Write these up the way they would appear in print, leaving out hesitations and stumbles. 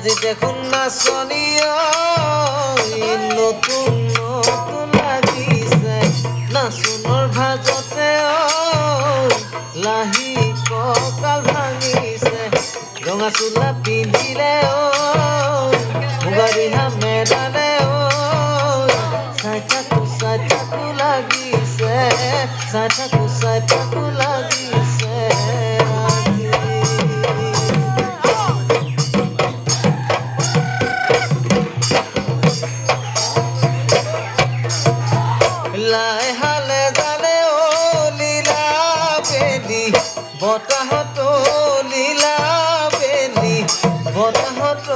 আজি দেখোন নাচনি নতুন নতুন লাগিছে নাচোনৰ ভাজতে লাহি কঁকাল ভাঙিছে ৰঙা চোলা পিন্ধিলে মুগা ৰিহা মেডালে চাই থাকো লাগিছে চাই থাকো লাগিছে লাই হালে জালে লীলা বেলি বতাহত লীলা বেলি বতাহত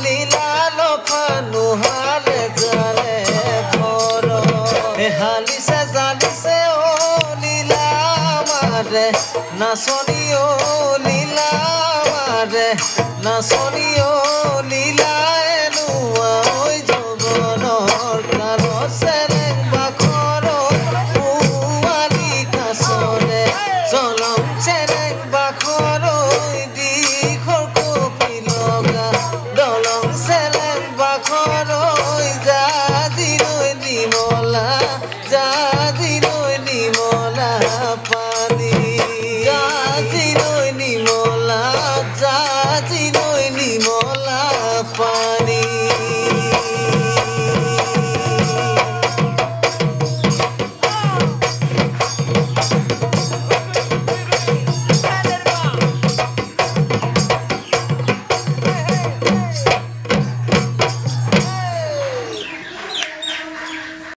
লীলা লফা নোহালে জালে ভৰ হালিছে জালিছে লীলা মাৰে নাচনি লীলা মাৰে নাচনি লীলা এনুৱা যৌৱনৰ কালচেৰে চলো